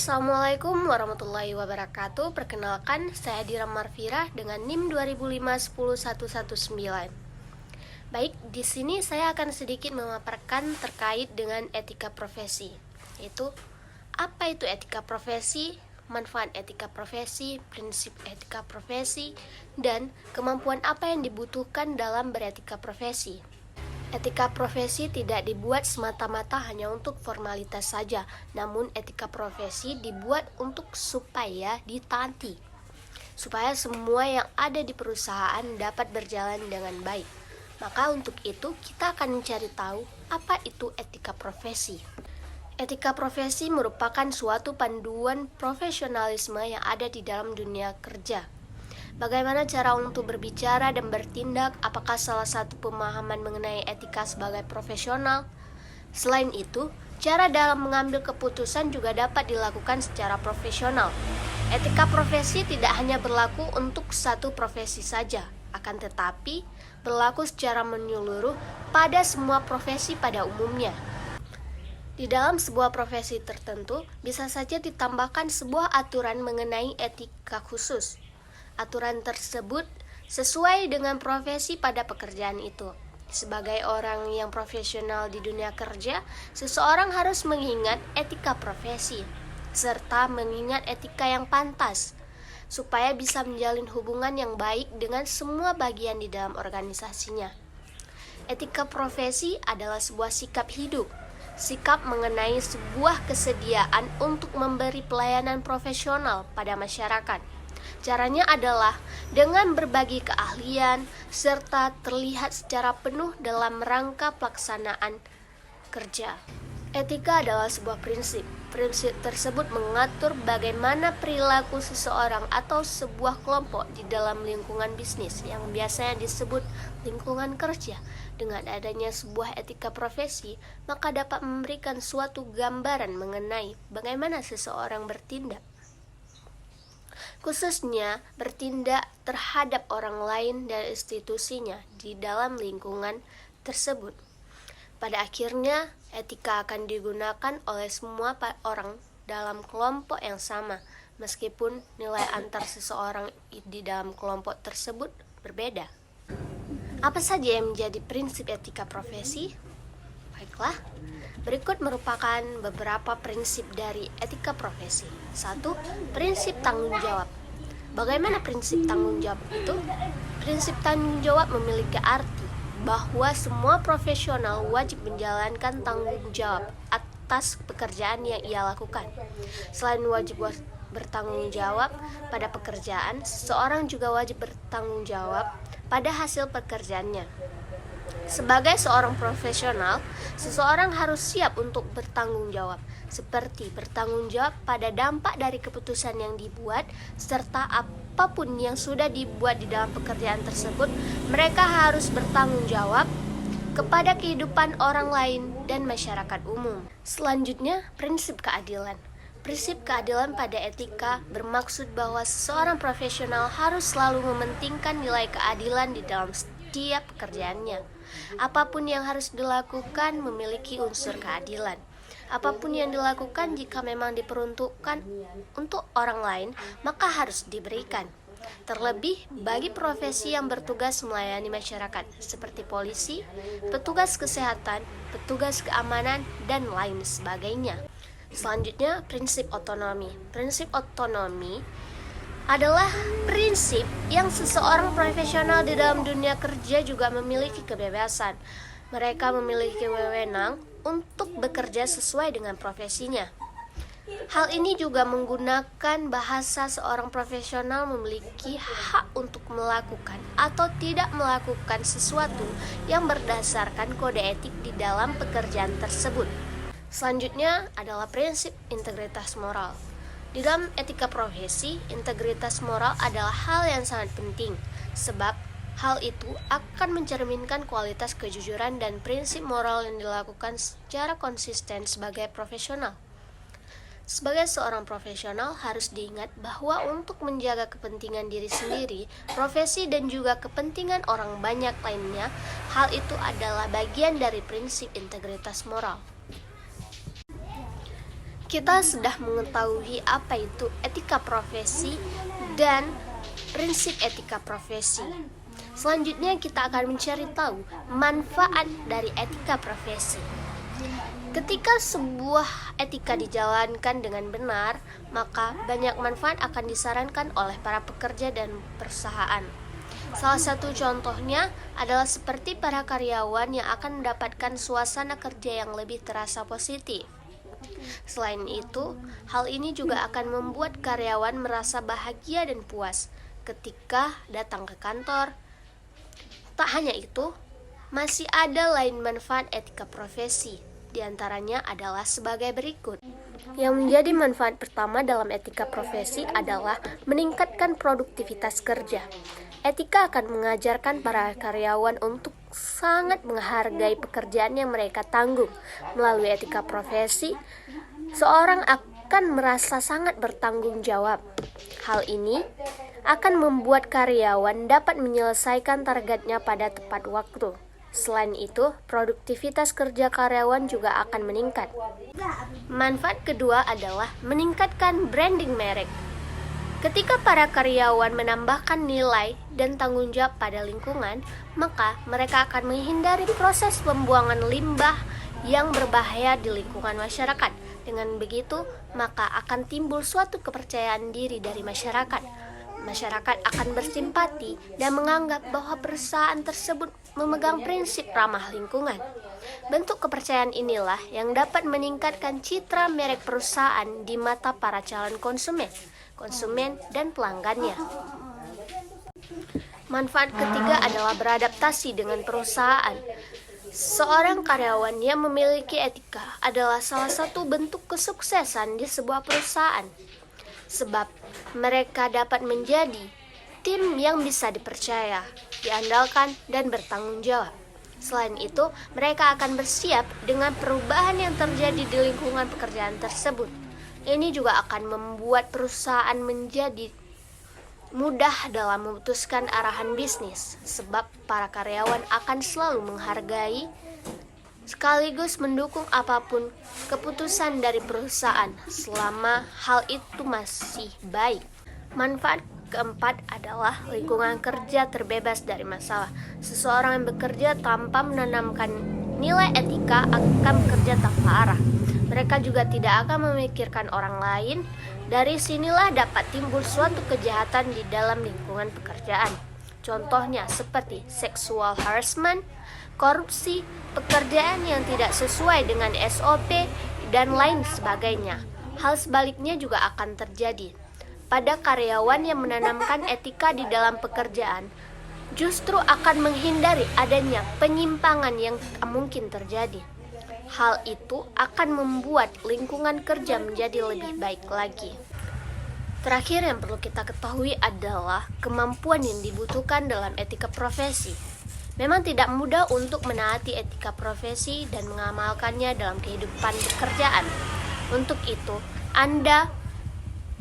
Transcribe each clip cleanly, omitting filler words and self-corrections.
Assalamualaikum warahmatullahi wabarakatuh. Perkenalkan, saya Dira Marfira dengan NIM 2005-10119. Baik, di sini saya akan sedikit memaparkan terkait dengan etika profesi. Yaitu, apa itu etika profesi, manfaat etika profesi, prinsip etika profesi, dan kemampuan apa yang dibutuhkan dalam beretika profesi. Etika profesi tidak dibuat semata-mata hanya untuk formalitas saja, namun etika profesi dibuat untuk supaya ditaati, supaya semua yang ada di perusahaan dapat berjalan dengan baik. Maka untuk itu kita akan mencari tahu apa itu etika profesi. Etika profesi merupakan suatu panduan profesionalisme yang ada di dalam dunia kerja. Bagaimana cara untuk berbicara dan bertindak? Apakah salah satu pemahaman mengenai etika sebagai profesional? Selain itu, cara dalam mengambil keputusan juga dapat dilakukan secara profesional. Etika profesi tidak hanya berlaku untuk satu profesi saja, akan tetapi berlaku secara menyeluruh pada semua profesi pada umumnya. Di dalam sebuah profesi tertentu, bisa saja ditambahkan sebuah aturan mengenai etika khusus. Aturan tersebut sesuai dengan profesi pada pekerjaan itu. Sebagai orang yang profesional di dunia kerja, seseorang harus mengingat etika profesi, serta mengingat etika yang pantas, supaya bisa menjalin hubungan yang baik dengan semua bagian di dalam organisasinya. Etika profesi adalah sebuah sikap hidup, sikap mengenai sebuah kesediaan untuk memberi pelayanan profesional pada masyarakat. Caranya adalah dengan berbagi keahlian serta terlihat secara penuh dalam rangka pelaksanaan kerja. Etika adalah sebuah prinsip. Prinsip tersebut mengatur bagaimana perilaku seseorang atau sebuah kelompok di dalam lingkungan bisnis yang biasanya disebut lingkungan kerja. Dengan adanya sebuah etika profesi, maka dapat memberikan suatu gambaran mengenai bagaimana seseorang bertindak, khususnya bertindak terhadap orang lain dan institusinya di dalam lingkungan tersebut. Pada akhirnya, etika akan digunakan oleh semua orang dalam kelompok yang sama, meskipun nilai antar seseorang di dalam kelompok tersebut berbeda. Apa saja yang menjadi prinsip etika profesi? Baiklah, berikut merupakan beberapa prinsip dari etika profesi. 1. Prinsip tanggung jawab. Bagaimana prinsip tanggung jawab itu? Prinsip tanggung jawab memiliki arti bahwa semua profesional wajib menjalankan tanggung jawab atas pekerjaan yang ia lakukan. Selain wajib bertanggung jawab pada pekerjaan, seseorang juga wajib bertanggung jawab pada hasil pekerjaannya. Sebagai seorang profesional, seseorang harus siap untuk bertanggung jawab, seperti bertanggung jawab pada dampak dari keputusan yang dibuat, serta apapun yang sudah dibuat di dalam pekerjaan tersebut. Mereka harus bertanggung jawab kepada kehidupan orang lain dan masyarakat umum. Selanjutnya, prinsip keadilan. Prinsip keadilan pada etika bermaksud bahwa seseorang profesional harus selalu mementingkan nilai keadilan di dalam setiap pekerjaannya. Apapun yang harus dilakukan memiliki unsur keadilan. Apapun yang dilakukan jika memang diperuntukkan untuk orang lain, maka harus diberikan. Terlebih bagi profesi yang bertugas melayani masyarakat seperti polisi, petugas kesehatan, petugas keamanan, dan lain sebagainya. Selanjutnya, prinsip otonomi. Prinsip otonomi adalah prinsip yang seseorang profesional di dalam dunia kerja juga memiliki kebebasan. Mereka memiliki wewenang untuk bekerja sesuai dengan profesinya. Hal ini juga menggunakan bahasa seorang profesional memiliki hak untuk melakukan atau tidak melakukan sesuatu yang berdasarkan kode etik di dalam pekerjaan tersebut. Selanjutnya adalah prinsip integritas moral. Di dalam etika profesi, integritas moral adalah hal yang sangat penting, sebab hal itu akan mencerminkan kualitas kejujuran dan prinsip moral yang dilakukan secara konsisten sebagai profesional. Sebagai seorang profesional harus diingat bahwa untuk menjaga kepentingan diri sendiri, profesi dan juga kepentingan orang banyak lainnya, hal itu adalah bagian dari prinsip integritas moral. Kita sudah mengetahui apa itu etika profesi dan prinsip etika profesi. Selanjutnya kita akan mencari tahu manfaat dari etika profesi. Ketika sebuah etika dijalankan dengan benar, maka banyak manfaat akan disarankan oleh para pekerja dan perusahaan. Salah satu contohnya adalah seperti para karyawan yang akan mendapatkan suasana kerja yang lebih terasa positif. Selain itu, hal ini juga akan membuat karyawan merasa bahagia dan puas ketika datang ke kantor. Tak hanya itu, masih ada lain manfaat etika profesi. Di antaranya adalah sebagai berikut. Yang menjadi manfaat pertama dalam etika profesi adalah meningkatkan produktivitas kerja. Etika akan mengajarkan para karyawan untuk sangat menghargai pekerjaan yang mereka tanggung. Melalui etika profesi, seorang akan merasa sangat bertanggung jawab. Hal ini akan membuat karyawan dapat menyelesaikan targetnya pada tepat waktu. Selain itu, produktivitas kerja karyawan juga akan meningkat. Manfaat kedua adalah meningkatkan branding merek. Ketika para karyawan menambahkan nilai dan tanggung jawab pada lingkungan, maka mereka akan menghindari proses pembuangan limbah yang berbahaya di lingkungan masyarakat. Dengan begitu, maka akan timbul suatu kepercayaan diri dari masyarakat. Masyarakat akan bersimpati dan menganggap bahwa perusahaan tersebut memegang prinsip ramah lingkungan. Bentuk kepercayaan inilah yang dapat meningkatkan citra merek perusahaan di mata para calon konsumen dan pelanggannya. Manfaat ketiga adalah beradaptasi dengan perusahaan. Seorang karyawan yang memiliki etika adalah salah satu bentuk kesuksesan di sebuah perusahaan, sebab mereka dapat menjadi tim yang bisa dipercaya, diandalkan, dan bertanggung jawab. Selain itu, mereka akan bersiap dengan perubahan yang terjadi di lingkungan pekerjaan tersebut. Ini juga akan membuat perusahaan menjadi mudah dalam memutuskan arahan bisnis, sebab para karyawan akan selalu menghargai sekaligus mendukung apapun keputusan dari perusahaan selama hal itu masih baik. Manfaat keempat adalah lingkungan kerja terbebas dari masalah. Seseorang yang bekerja tanpa menanamkan nilai etika akan bekerja tanpa arah. Mereka juga tidak akan memikirkan orang lain. Dari sinilah dapat timbul suatu kejahatan di dalam lingkungan pekerjaan. Contohnya seperti sexual harassment, korupsi, pekerjaan yang tidak sesuai dengan SOP, dan lain sebagainya. Hal sebaliknya juga akan terjadi pada karyawan yang menanamkan etika di dalam pekerjaan. Justru akan menghindari adanya penyimpangan yang tak mungkin terjadi. Hal itu akan membuat lingkungan kerja menjadi lebih baik lagi. Terakhir yang perlu kita ketahui adalah kemampuan yang dibutuhkan dalam etika profesi. Memang tidak mudah untuk menaati etika profesi dan mengamalkannya dalam kehidupan pekerjaan. Untuk itu, Anda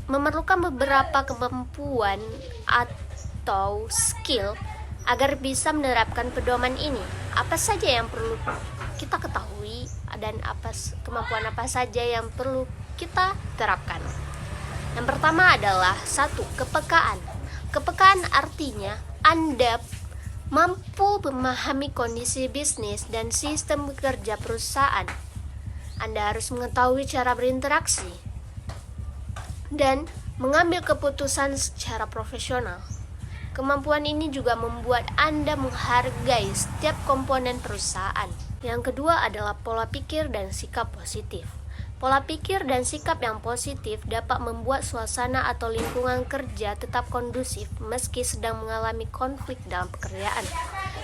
memerlukan beberapa kemampuan atau skill agar bisa menerapkan pedoman ini. Apa saja yang perlu kita ketahui dan kemampuan apa saja yang perlu kita terapkan? Yang pertama adalah 1. Kepekaan. Kepekaan artinya Anda mampu memahami kondisi bisnis dan sistem bekerja perusahaan. Anda harus mengetahui cara berinteraksi dan mengambil keputusan secara profesional. Kemampuan ini juga membuat Anda menghargai setiap komponen perusahaan. Yang kedua adalah pola pikir dan sikap positif. Pola pikir dan sikap yang positif dapat membuat suasana atau lingkungan kerja tetap kondusif meski sedang mengalami konflik dalam pekerjaan.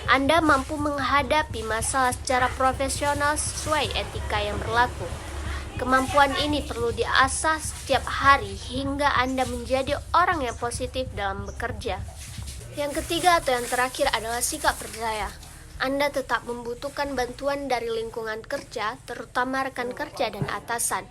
Anda mampu menghadapi masalah secara profesional sesuai etika yang berlaku. Kemampuan ini perlu diasah setiap hari hingga Anda menjadi orang yang positif dalam bekerja. Yang ketiga atau yang terakhir adalah sikap percaya. Anda tetap membutuhkan bantuan dari lingkungan kerja, terutama rekan kerja dan atasan.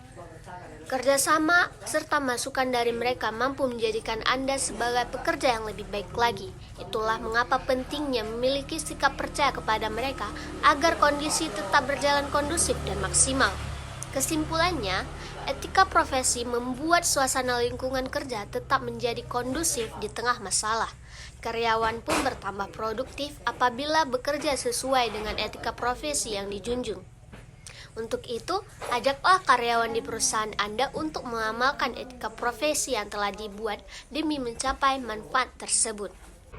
Kerjasama serta masukan dari mereka mampu menjadikan Anda sebagai pekerja yang lebih baik lagi. Itulah mengapa pentingnya memiliki sikap percaya kepada mereka agar kondisi tetap berjalan kondusif dan maksimal. Kesimpulannya, Etika profesi membuat suasana lingkungan kerja tetap menjadi kondusif di tengah masalah. Karyawan pun bertambah produktif apabila bekerja sesuai dengan etika profesi yang dijunjung. Untuk itu, ajaklah karyawan di perusahaan Anda untuk mengamalkan etika profesi yang telah dibuat demi mencapai manfaat tersebut.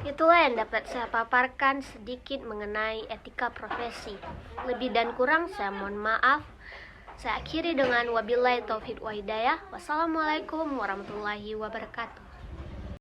Itulah yang dapat saya paparkan sedikit mengenai etika profesi. Lebih dan kurang saya mohon maaf. Saya akhiri dengan wabillahi taufiq wa hidayah. Wassalamualaikum warahmatullahi wabarakatuh.